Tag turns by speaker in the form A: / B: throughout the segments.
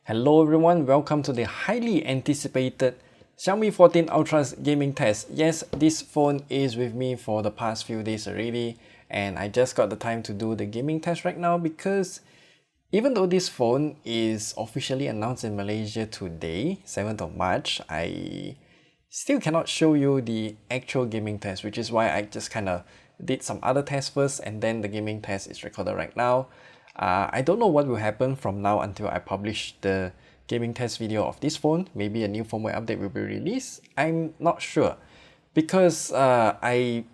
A: Hello everyone, welcome to the highly anticipated Xiaomi 14 Ultra's gaming test. Yes, this phone is with me for the past few days already, and I just got the time to do the gaming test right now because even though this phone is officially announced in Malaysia today, 7th of March, I still cannot show you the actual gaming test, which is why I just kind of did some other tests first and then the gaming test is recorded right now. I don't know what will happen from now until I publish the gaming test video of this phone. Maybe a new firmware update will be released. I'm not sure because I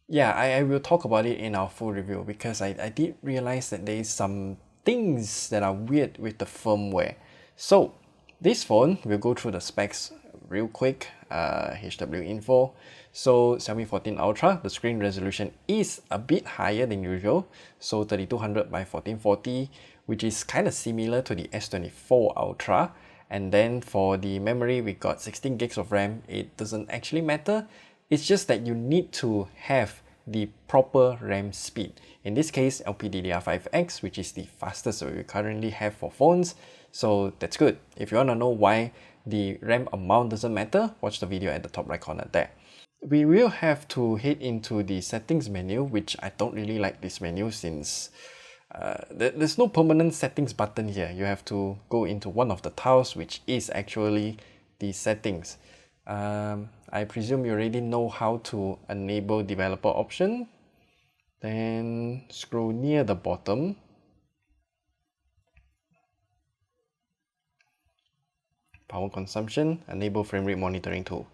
A: will talk about it in our full review because I did realize that there is some things that are weird with the firmware. So this phone, we'll go through the specs real quick. HW info. So Xiaomi 14 Ultra, the screen resolution is a bit higher than usual, so 3200 by 1440, which is kind of similar to the S24 Ultra. And then for the memory, we got 16 gigs of RAM. It doesn't actually matter, it's just that you need to have the proper RAM speed. In this case, LPDDR5X, which is the fastest that we currently have for phones, so that's good. If you want to know why the RAM amount doesn't matter, watch the video at the top right corner there. We will have to head into the settings menu, which I don't really like this menu since there's no permanent settings button here. You have to go into one of the tiles, which is actually the settings. I presume you already know how to enable developer option. Then scroll near the bottom. Power consumption, enable frame rate monitoring tool.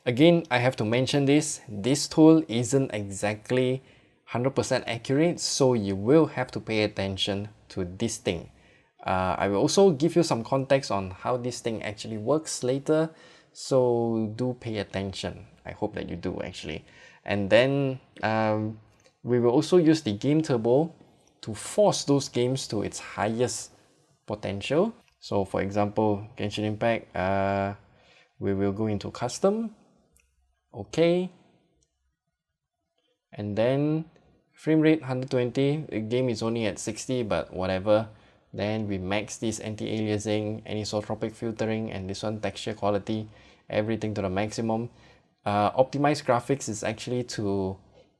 A: Again, I have to mention this tool isn't exactly 100% accurate, so you will have to pay attention to this thing. I will also give you some context on how this thing actually works later, so do pay attention. I hope that you do actually. And then we will also use the game turbo to force those games to its highest potential. So for example, Genshin Impact, we will go into custom, okay, and then frame rate 120, the game is only at 60, but whatever. Then we max this anti-aliasing, anisotropic filtering, and this one texture quality, everything to the maximum. Optimized graphics is actually to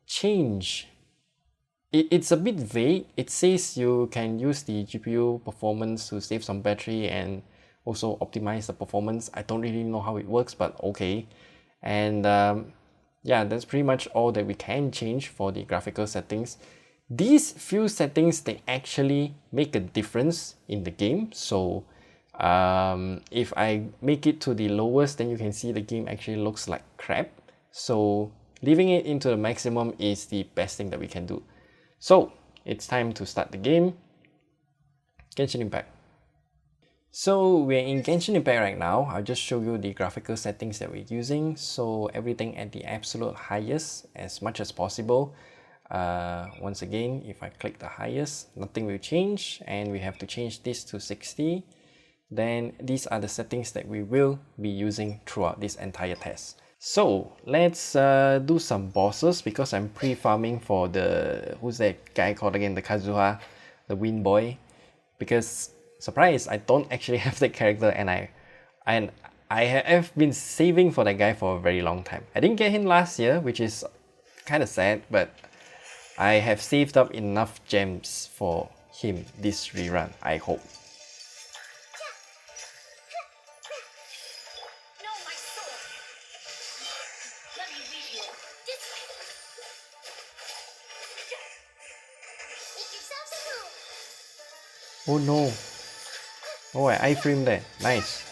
A: change. It's a bit vague. It says you can use the GPU performance to save some battery and also optimize the performance. I don't really know how it works, but okay. And yeah, that's pretty much all that we can change for the graphical settings. These few settings, they actually make a difference in the game. So if I make it to the lowest, then you can see the game actually looks like crap. So leaving it into the maximum is the best thing that we can do. So it's time to start the game. Genshin Impact. So we're in Genshin Impact right now. I'll just show you the graphical settings that we're using. So everything at the absolute highest as much as possible. Once again, if I click the highest, nothing will change, and we have to change this to 60. Then these are the settings that we will be using throughout this entire test. So let's do some bosses because I'm pre-farming for the, who's that guy called again, the Kazuha, the Wind Boy, because surprise, I don't actually have that character, and I have been saving for that guy for a very long time. I didn't get him last year, which is kind of sad, but I have saved up enough gems for him this rerun, I hope. Oh no! Oh, I iframed that. Nice.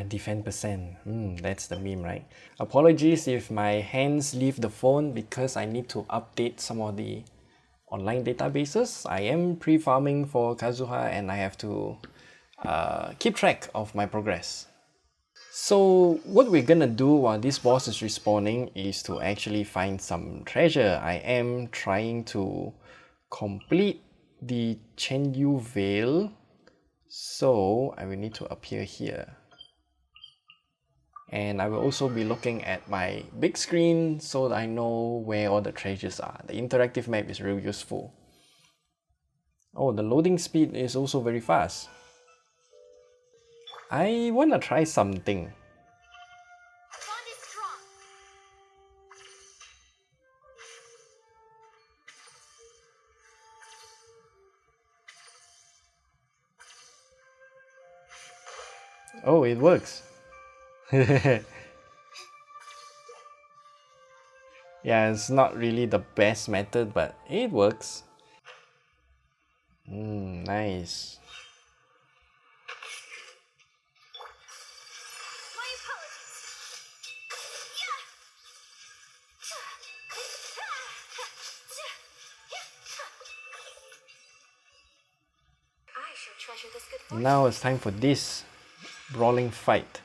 A: Defend percent. That's the meme, right? Apologies if my hands leave the phone because I need to update some of the online databases. I am pre-farming for Kazuha and I have to keep track of my progress. So what we're gonna do while this boss is respawning is to actually find some treasure. I am trying to complete the Chenyu Vale, so I will need to appear here. And I will also be looking at my big screen so that I know where all the treasures are. The interactive map is really useful. Oh, the loading speed is also very fast. I wanna try something. Oh, it works. Yeah, it's not really the best method, but it works. Nice. Now it's time for this brawling fight.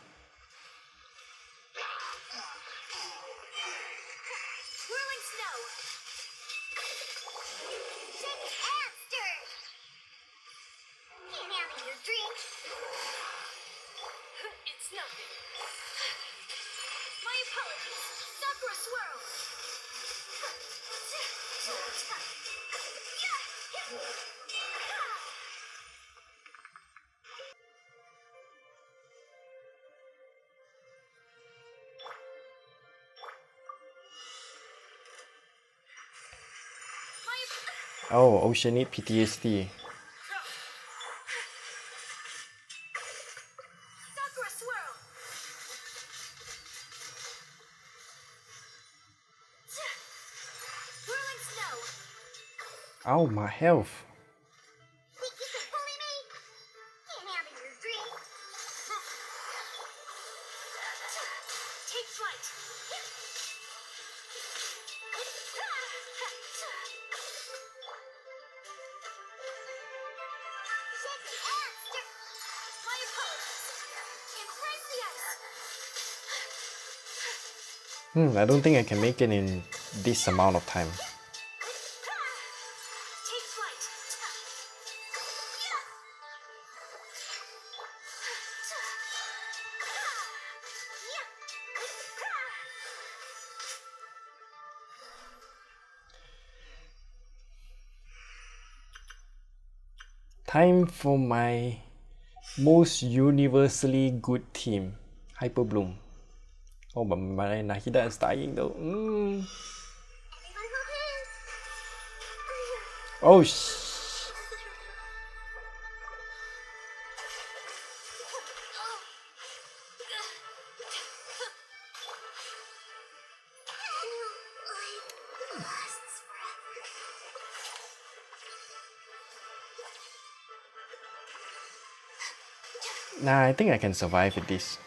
A: Oh, Oceanite PTSD. Ow, my health. I don't think I can make it in this amount of time. Time for my most universally good team, Hyper Bloom. Oh, but my Nahida is dying though. Oh, Nah, I think I can survive with this.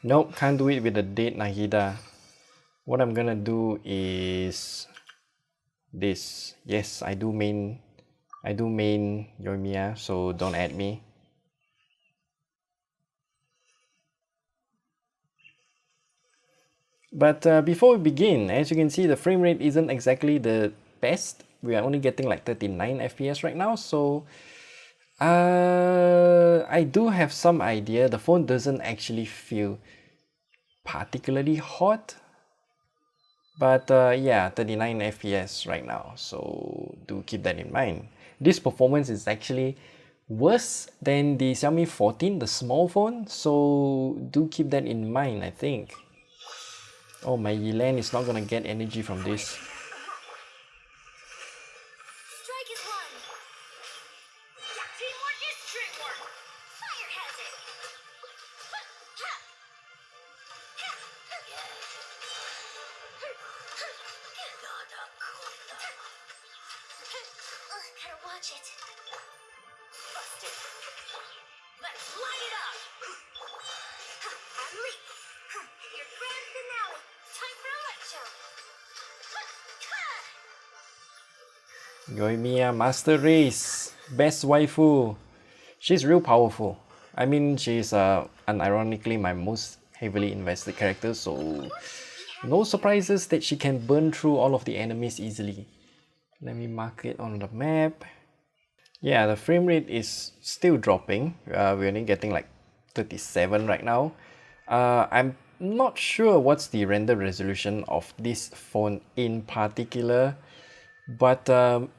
A: Nope, can't do it with the dead Nahida. What I'm gonna do is this. Yes, I do main Yoimiya, so don't add me. But before we begin, as you can see, the frame rate isn't exactly the best. We are only getting like 39 FPS right now, so I do have some idea. The phone doesn't actually feel particularly hot, but yeah, 39 FPS right now, so do keep that in mind. This performance is actually worse than the Xiaomi 14, the small phone, so do keep that in mind, I think. Oh, my Yilan is not gonna get energy from this.
B: Shit. Busted. Let's light it up. Unleash. Your grand finale. Time for a light show.
A: Yoimiya Master Race, best waifu. She's real powerful. I mean, she's unironically my most heavily invested character, so no surprises that she can burn through all of the enemies easily. Let me mark it on the map. Yeah, the frame rate is still dropping. We're only getting like 37 right now. I'm not sure what's the render resolution of this phone in particular, but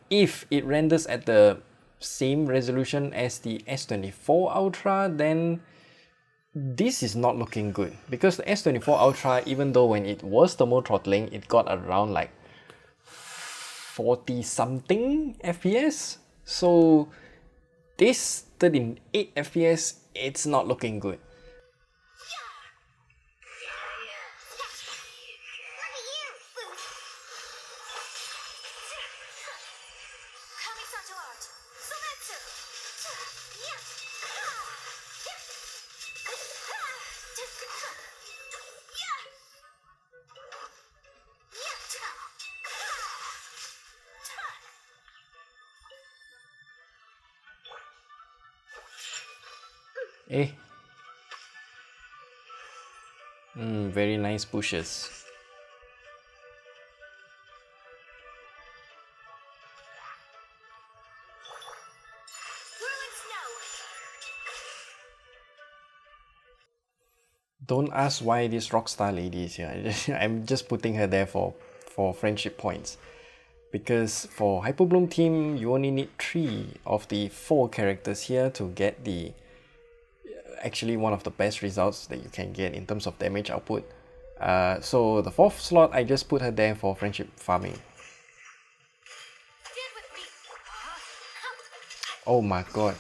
A: if it renders at the same resolution as the S24 Ultra, then this is not looking good, because the S24 Ultra, even though when it was thermal throttling, it got around like 40 something FPS. So this 38 FPS, it's not looking good. Eh. Very nice pushes. Don't ask why this rockstar lady is here. I'm just putting her there for friendship points. Because for Hyperbloom team, you only need 3 of the 4 characters here to get the actually one of the best results that you can get in terms of damage output. So the 4th slot, I just put her there for friendship farming. Oh my god.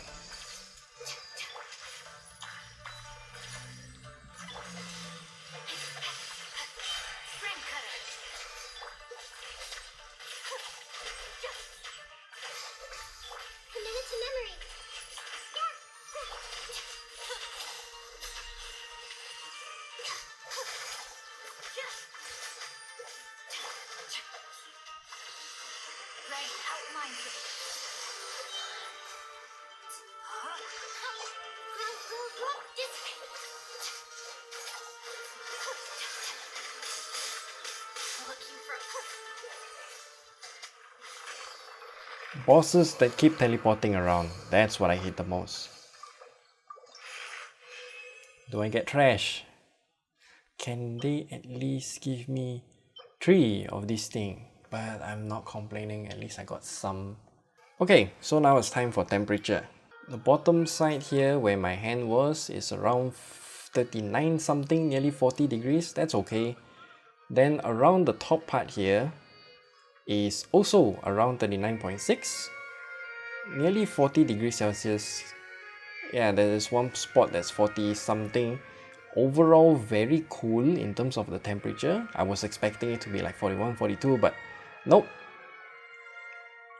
A: Bosses that keep teleporting around, that's what I hate the most. Do I get trash? Can they at least give me 3 of this thing? But I'm not complaining, at least I got some. Okay, so now it's time for temperature. The bottom side here where my hand was is around 39 something, nearly 40 degrees, that's okay. Then around the top part here is also around 39.6, nearly 40 degrees Celsius. Yeah, there is one spot that's 40 something. Overall very cool in terms of the temperature. I was expecting it to be like 41, 42, but nope.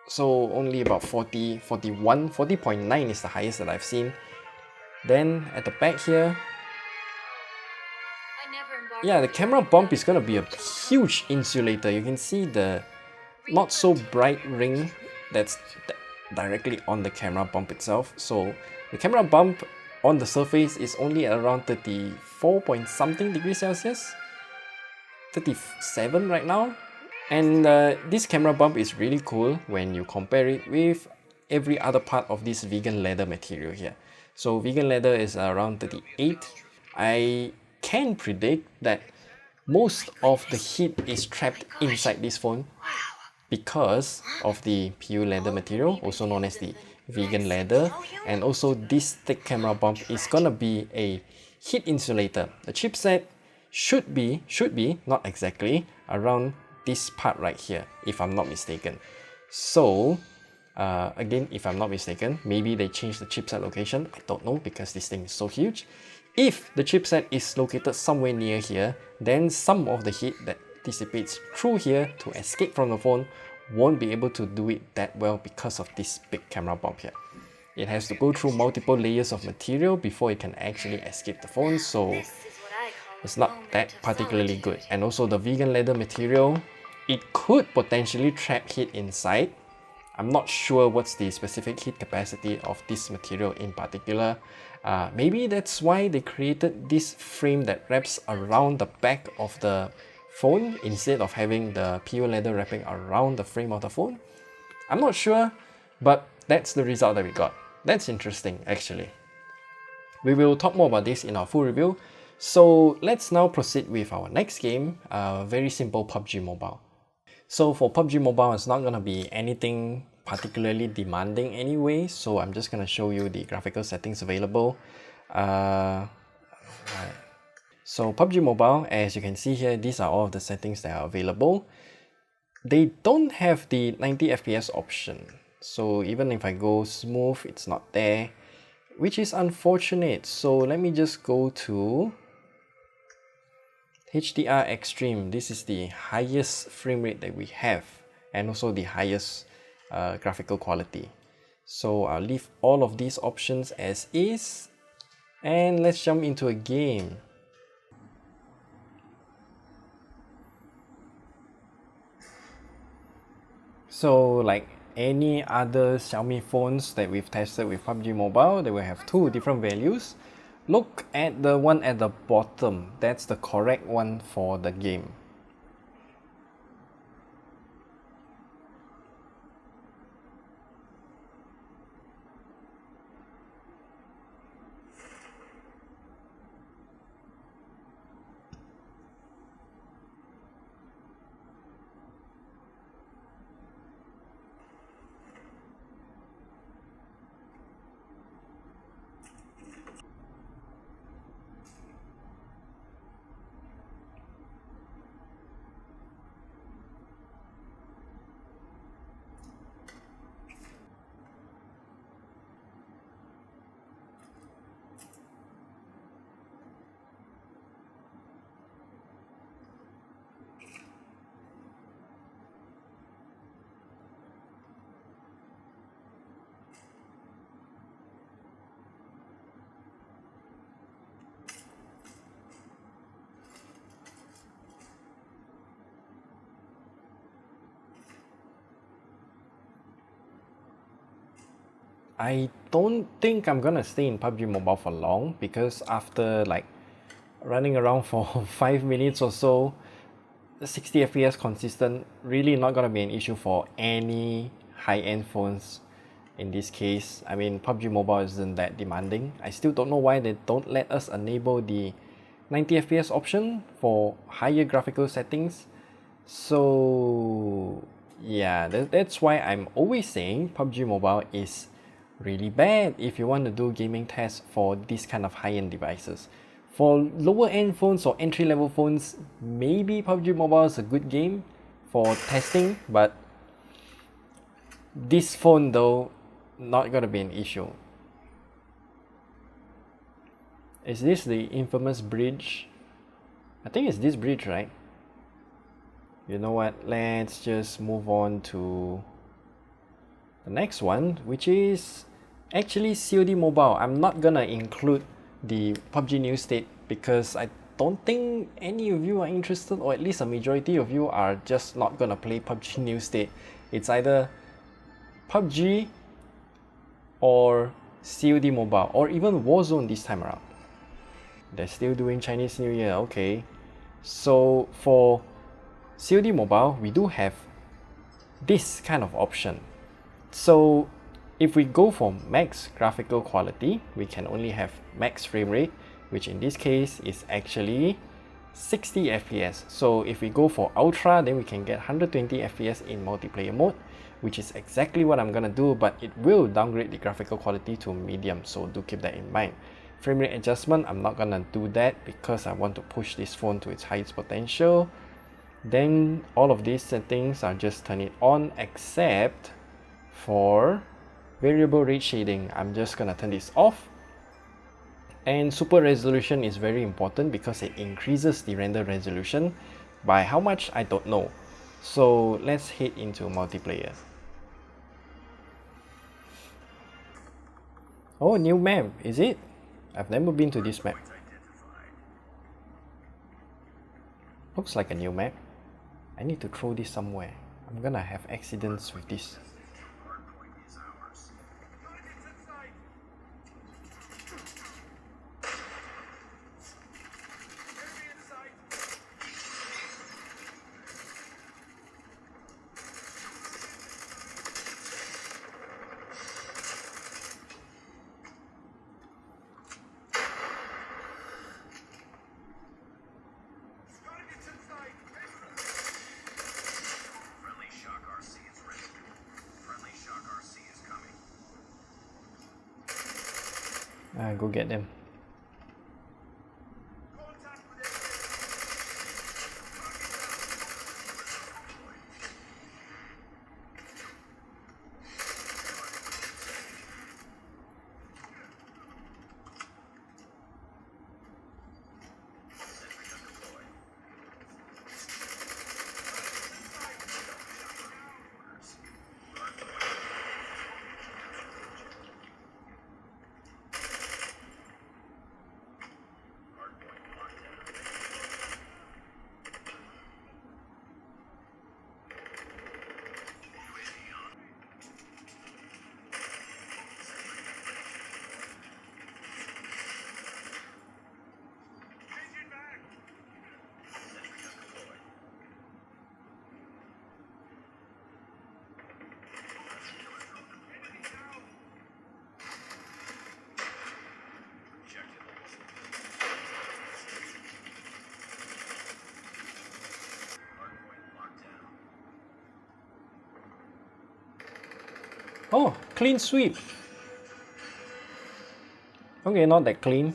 A: So only about 40, 41, 40.9 is the highest that I've seen. Then at the back here, yeah, the camera bump is gonna be a huge insulator. You can see the not so bright ring that's directly on the camera bump itself. So the camera bump on the surface is only around 34 point something degrees Celsius, 37 right now. And this camera bump is really cool when you compare it with every other part of this vegan leather material here. So vegan leather is around 38. I can predict that most of the heat is trapped inside this phone because of the PU leather material, also known as the vegan leather, and also this thick camera bump is gonna be a heat insulator. The chipset should be, not exactly, around this part right here, if I'm not mistaken. So again, if I'm not mistaken, maybe they changed the chipset location, I don't know, because this thing is so huge. If the chipset is located somewhere near here, then some of the heat that dissipates through here to escape from the phone won't be able to do it that well because of this big camera bump here. It has to go through multiple layers of material before it can actually escape the phone, so
B: This is what I call a
A: it's not
B: moment
A: that
B: of
A: particularly good.
B: solitude.
A: And also the vegan leather material, it could potentially trap heat inside. I'm not sure what's the specific heat capacity of this material in particular. Maybe that's why they created this frame that wraps around the back of the phone instead of having the PU leather wrapping around the frame of the phone. I'm not sure, but that's the result that we got. That's interesting actually. We will talk more about this in our full review. So let's now proceed with our next game, very simple PUBG Mobile. So for PUBG Mobile, it's not going to be anything particularly demanding anyway, so I'm just going to show you the graphical settings available. Right. So PUBG Mobile, as you can see here, these are all of the settings that are available. They don't have the 90 FPS option, so even if I go smooth, it's not there, which is unfortunate. So let me just go to HDR Extreme. This is the highest frame rate that we have, and also the highest graphical quality. So I'll leave all of these options as is, and let's jump into a game. So like any other Xiaomi phones that we've tested with PUBG Mobile, they will have two different values. Look at the one at the bottom, that's the correct one for the game. I don't think I'm gonna stay in PUBG Mobile for long, because after like running around for 5 minutes or so, 60 FPS consistent really not gonna be an issue for any high-end phones in this case. I mean, PUBG Mobile isn't that demanding. I still don't know why they don't let us enable the 90 FPS option for higher graphical settings. So yeah, that's why I'm always saying PUBG Mobile is really bad if you want to do gaming tests for this kind of high-end devices. For lower end phones or entry level phones, maybe PUBG Mobile is a good game for testing, but this phone though, not gonna be an issue. Is this the infamous bridge? I think it's this bridge, right? You know what, let's just move on to the next one, which is actually COD Mobile. I'm not gonna include the PUBG New State because I don't think any of you are interested, or at least a majority of you are just not gonna play PUBG New State. It's either PUBG or COD Mobile, or even Warzone this time around. They're still doing Chinese New Year, okay. So for COD Mobile, we do have this kind of option. So if we go for max graphical quality, we can only have max frame rate, which in this case is actually 60 FPS. So if we go for ultra, then we can get 120 FPS in multiplayer mode, which is exactly what I'm gonna do, but it will downgrade the graphical quality to medium, so do keep that in mind. Frame rate adjustment, I'm not gonna do that because I want to push this phone to its highest potential. Then all of these settings are just turn it on, except for variable rate shading. I'm just gonna turn this off. And super resolution is very important because it increases the render resolution. By how much, I don't know. So let's head into multiplayer. Oh, new map, is it? I've never been to this map. Looks like a new map. I need to throw this somewhere. I'm gonna have accidents with this. Go get them. Oh, clean sweep. Okay, not that clean.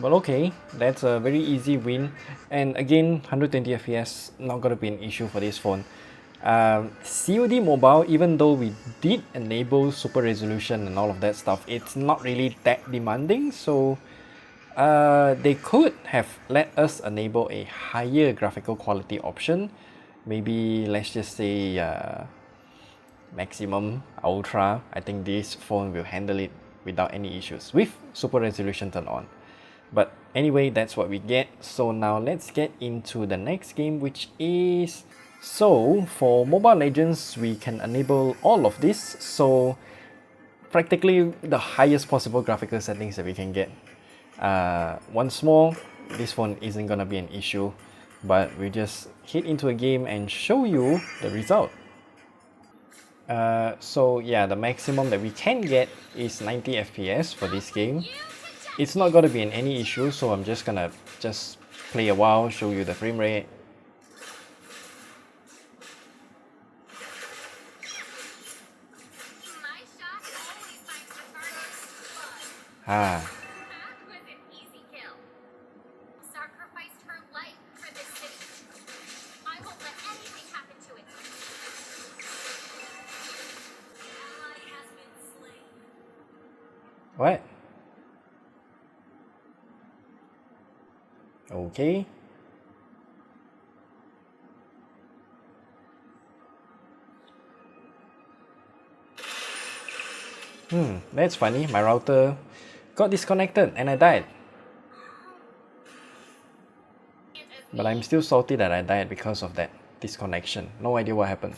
A: But okay, that's a very easy win. And again, 120 FPS, not gonna be an issue for this phone. COD Mobile, even though we did enable super resolution and all of that stuff, it's not really that demanding. So they could have let us enable a higher graphical quality option. Maybe let's just say maximum ultra. I think this phone will handle it without any issues with super resolution turned on. But anyway, that's what we get. So now let's get into the next game, which is... So for Mobile Legends, we can enable all of this. So practically the highest possible graphical settings that we can get. Once more, this phone isn't gonna be an issue, but we just hit into a game and show you the result. So yeah, the maximum that we can get is 90 FPS for this game. It's not gonna be any issue, so I'm just gonna play a while, show you the frame rate.
B: My shot always finds the target.
A: Ah,
B: That was an easy kill. Sacrificed her life for this city. I won't let anything happen to it. Ally has been slain.
A: what? Okay. That's funny. My router got disconnected and I died. But I'm still salty that I died because of that disconnection. No idea what happened.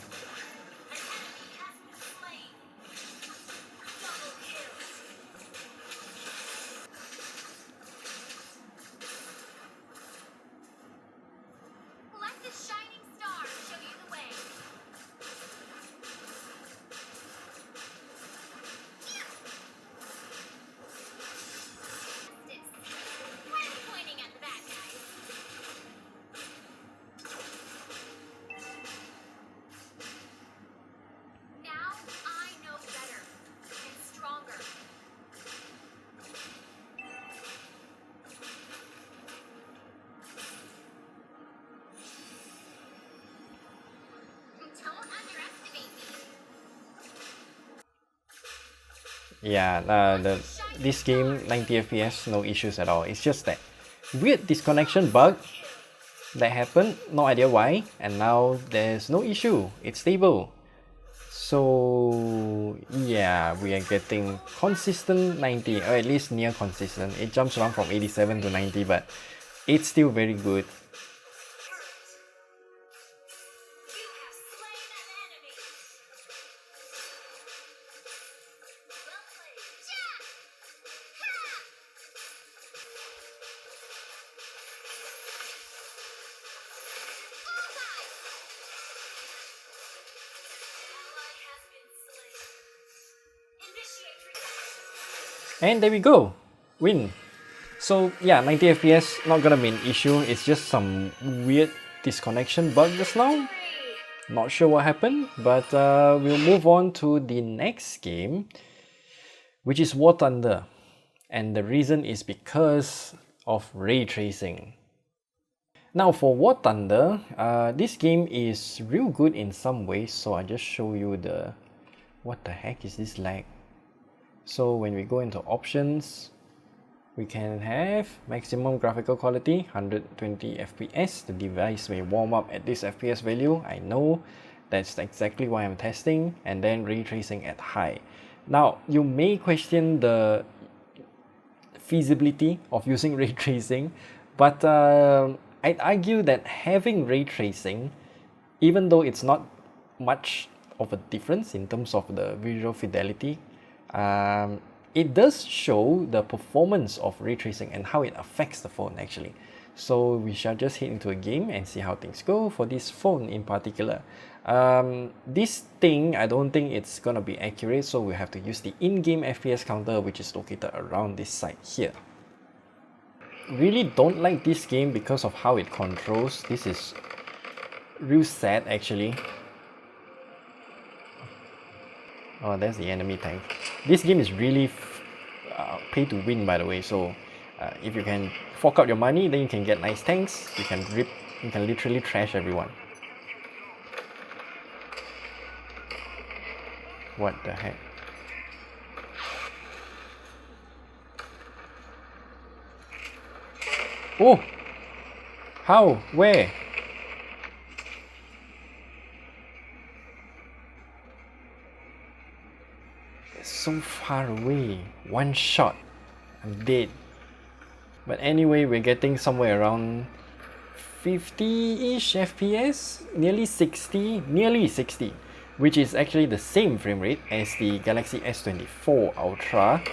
B: Let the shining star show you the way. Why are you pointing at the bad guys? Now I know better and stronger. Don't underestimate me.
A: Yeah, this game 90 FPS, no issues at all. It's just that weird disconnection bug. that happened, no idea why, and now there's no issue, it's stable. So yeah, we are getting consistent 90, or at least near consistent. It jumps around from 87 to 90, but it's still very good. And there we go, win. So yeah, 90 FPS not gonna be an issue. It's just some weird disconnection bug just now. Not sure what happened, but we'll move on to the next game, which is War Thunder. And the reason is because of ray tracing. Now for War Thunder, this game is real good in some ways, so I'll just show you the... What the heck is this lag? So when we go into options, we can have maximum graphical quality, 120 FPS. The device may warm up at this FPS value. I know, that's exactly why I'm testing. And then ray tracing at high. Now, you may question the feasibility of using ray tracing, but I'd argue that having ray tracing, even though it's not much of a difference in terms of the visual fidelity, it does show the performance of ray tracing and how it affects the phone actually. So we shall just head into a game and see how things go for this phone in particular. This thing, I don't think it's gonna be accurate, so we have to use the in-game FPS counter, which is located around this side here. Really don't like this game because of how it controls. This is real sad actually. Oh, there's the enemy tank. This game is really pay to win, by the way, so if you can fork out your money, then you can get nice tanks. You can literally trash everyone. What the heck? Oh! How? Where? It's so far away. One shot, I'm dead. But anyway, we're getting somewhere around 50-ish FPS, nearly 60, which is actually the same frame rate as the Galaxy S24 Ultra.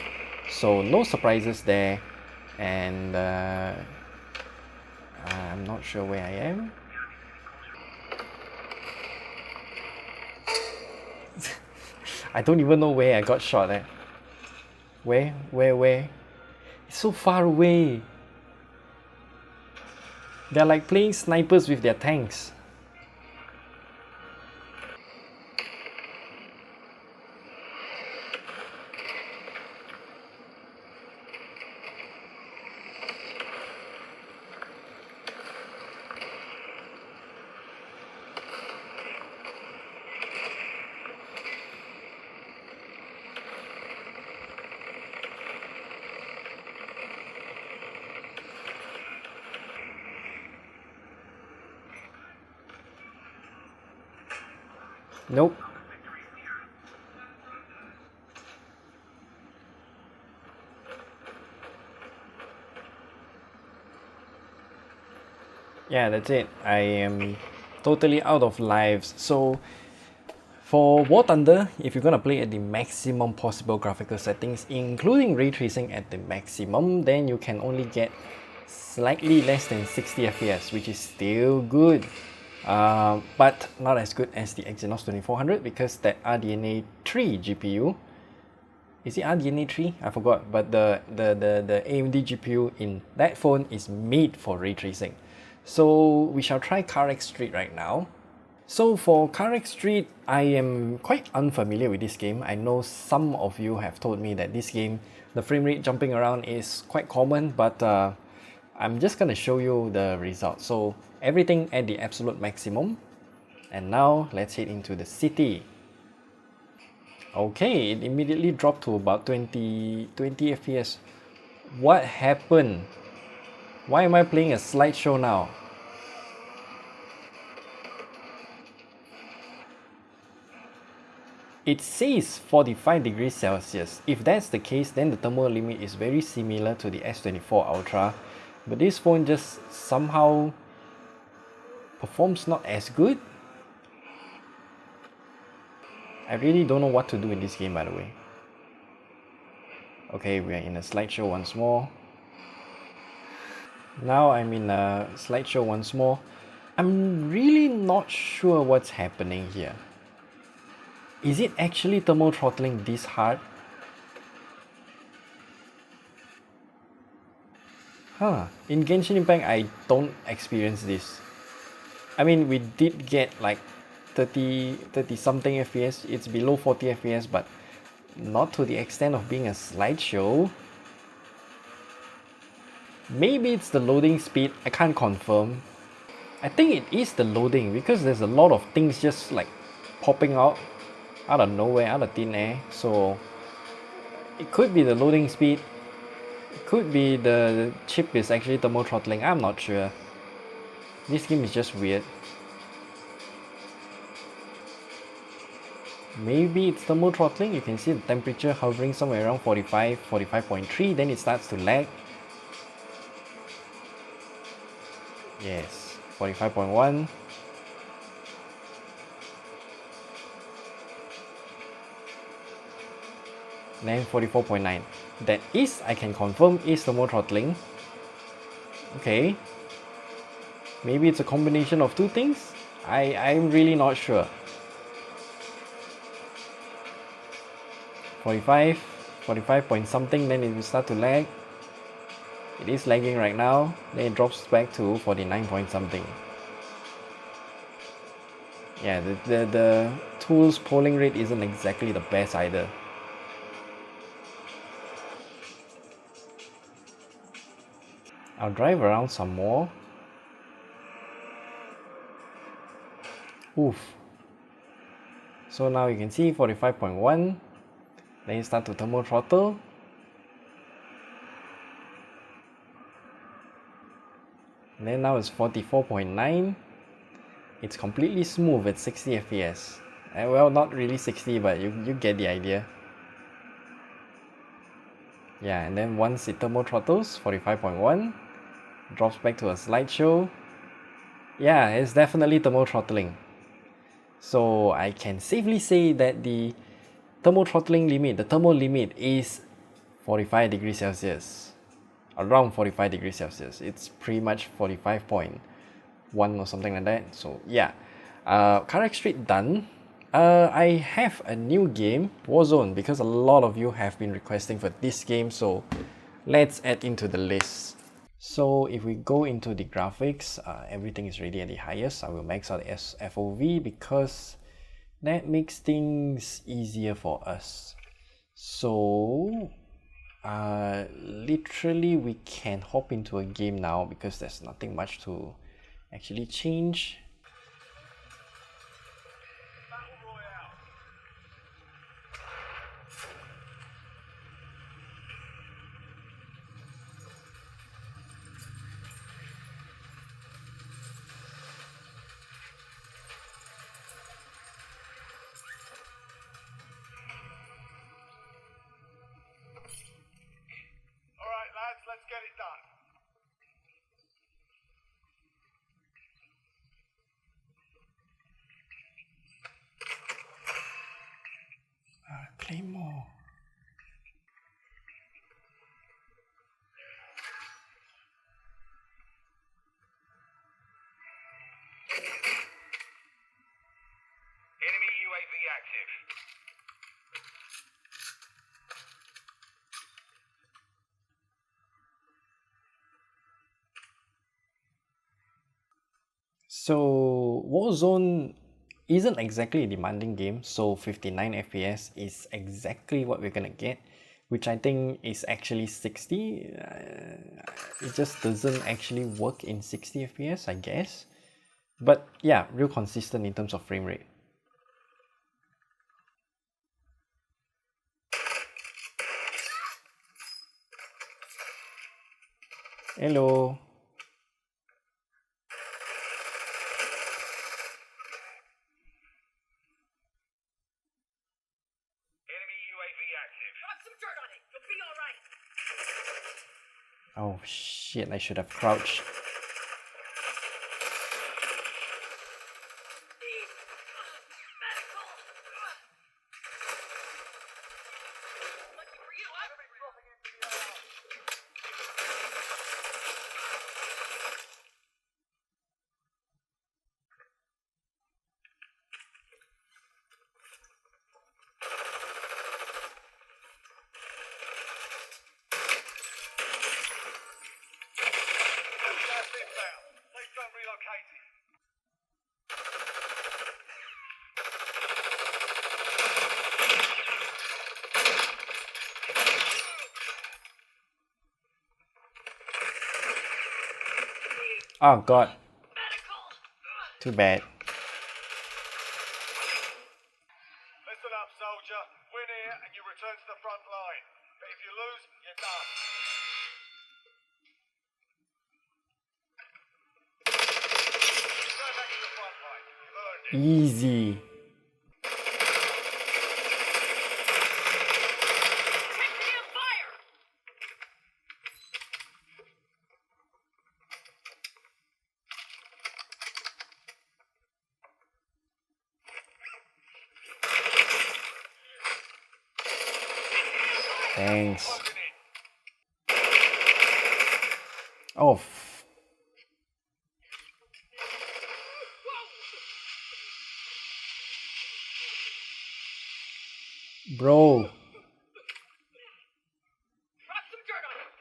A: So no surprises there. And I'm not sure where I am. I don't even know where I got shot at. Where? It's so far away. They're like playing snipers with their tanks. Nope. Yeah, that's it. I am totally out of lives. So for War Thunder, if you're gonna play at the maximum possible graphical settings, including ray tracing at the maximum, then you can only get slightly less than 60 FPS, which is still good. But not as good as the Exynos 2400 because that RDNA 3 GPU, is it RDNA 3? I forgot, but the AMD GPU in that phone is made for ray tracing. So we shall try CarX Street right now. So for CarX Street, I am quite unfamiliar with this game. I know some of you have told me that this game, the frame rate jumping around is quite common, but I'm just gonna show you the results. So everything at the absolute maximum. And now let's head into the city. Okay, it immediately dropped to about 20 FPS. What happened? Why am I playing a slideshow now? It says 45 degrees Celsius. If that's the case, then the thermal limit is very similar to the S24 Ultra, but this phone just somehow performs not as good. I really don't know what to do in this game, by the way. Okay, we are in a slideshow once more. Now I'm in a slideshow once more. I'm really not sure what's happening here. Is it actually thermal throttling this hard? In Genshin Impact I don't experience this. I mean, we did get like 30 something FPS, it's below 40 FPS, but not to the extent of being a slideshow. Maybe it's the loading speed, I can't confirm. I think it is the loading because there's a lot of things just like popping out of nowhere, out of thin air. So it could be the loading speed, it could be the chip is actually thermal throttling, I'm not sure. This game is just weird. Maybe it's thermal throttling, you can see the temperature hovering somewhere around 45, 45.3, then it starts to lag. Yes, 45.1. Then 44.9. That is, I can confirm, is thermal throttling. Okay. Maybe it's a combination of two things? I'm really not sure. 45 point something, then it will start to lag. It is lagging right now, then it drops back to 49 point something. Yeah, the tool's polling rate isn't exactly the best either. I'll drive around some more. Oof. So now you can see 45.1, then you start to thermal throttle. And then now it's 44.9. It's completely smooth at 60 FPS. Well, not really 60, but you get the idea. Yeah, and then once it thermal throttles, 45.1, drops back to a slideshow. Yeah, it's definitely thermal throttling. So I can safely say that the thermal throttling limit, the thermal limit is 45 degrees Celsius. Around 45 degrees Celsius. It's pretty much 45.1 or something like that. So yeah, CarX Street done. I have a new game, Warzone, because a lot of you have been requesting for this game, so let's add into the list. So if we go into the graphics, everything is ready at the highest. I will max out the FOV because that makes things easier for us. So literally we can hop into a game now because there's nothing much to actually change.
C: Alright lads, let's get it done.
A: Claymore.
C: Enemy UAV active.
A: So Warzone isn't exactly a demanding game, so 59 FPS is exactly what we're gonna get, which I think is actually 60. It just doesn't actually work in 60 FPS, I guess. But yeah, real consistent in terms of frame rate. Hello. Oh shit, I should have crouched.
C: Gas inbound. Safe zone relocated.
A: Oh god. Too bad.
C: Listen up, soldier. Win here and you return to the front line. But if you lose, you're done. Go back to the front line. You've earned it.
A: Easy. Thanks.
C: Closing in.
A: Oh. Bro.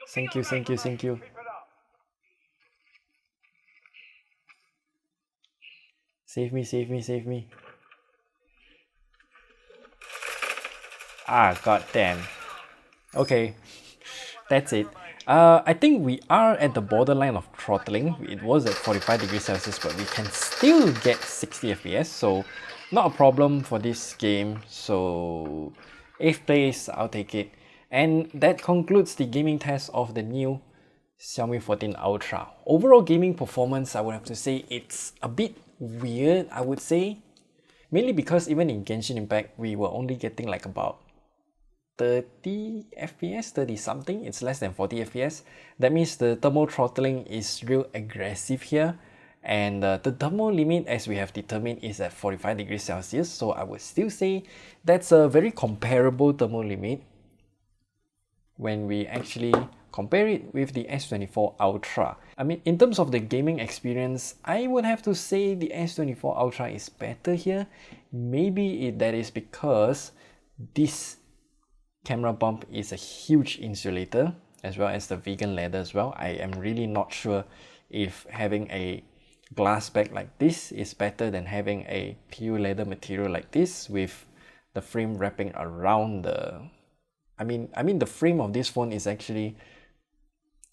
A: Thank you, thank you, thank you.
C: Keep it up.
A: Save me, save me, save me. Ah, god damn. Okay, that's it. I think we are at the borderline of throttling. It was at 45 degrees Celsius, but we can still get 60 FPS, so not a problem for this game. So 8th place, I'll take it. And that concludes the gaming test of the new Xiaomi 14 Ultra. Overall gaming performance, I would have to say it's a bit weird, I would say. Mainly because even in Genshin Impact, we were only getting like about 30 FPS, 30 something, it's less than 40 FPS. That means the thermal throttling is real aggressive here. And the thermal limit, as we have determined, is at 45 degrees Celsius. So I would still say that's a very comparable thermal limit when we actually compare it with the S24 Ultra. I mean, in terms of the gaming experience, I would have to say the S24 Ultra is better here. Maybe that is because this camera bump is a huge insulator, as well as the vegan leather as well. I am really not sure if having a glass back like this is better than having a PU leather material like this with the frame wrapping around the... I mean the frame of this phone is actually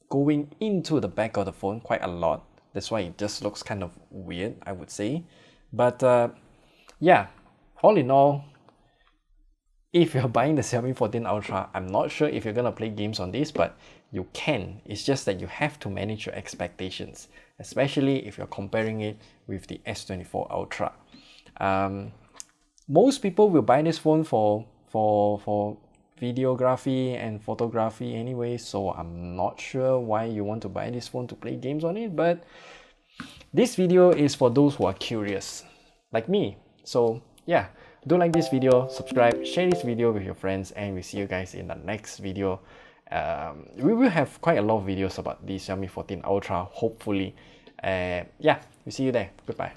A: going into the back of the phone quite a lot. That's why it just looks kind of weird, I would say. But yeah, all in all, if you're buying the Xiaomi 14 Ultra, I'm not sure if you're gonna play games on this, but you can. It's just that you have to manage your expectations, especially if you're comparing it with the S24 Ultra. Most people will buy this phone for videography and photography anyway, so I'm not sure why you want to buy this phone to play games on it, but this video is for those who are curious, like me. So yeah, do like this video, subscribe, share this video with your friends, and we'll see you guys in the next video. We will have quite a lot of videos about the Xiaomi 14 Ultra, hopefully. Yeah, we'll see you there. Goodbye.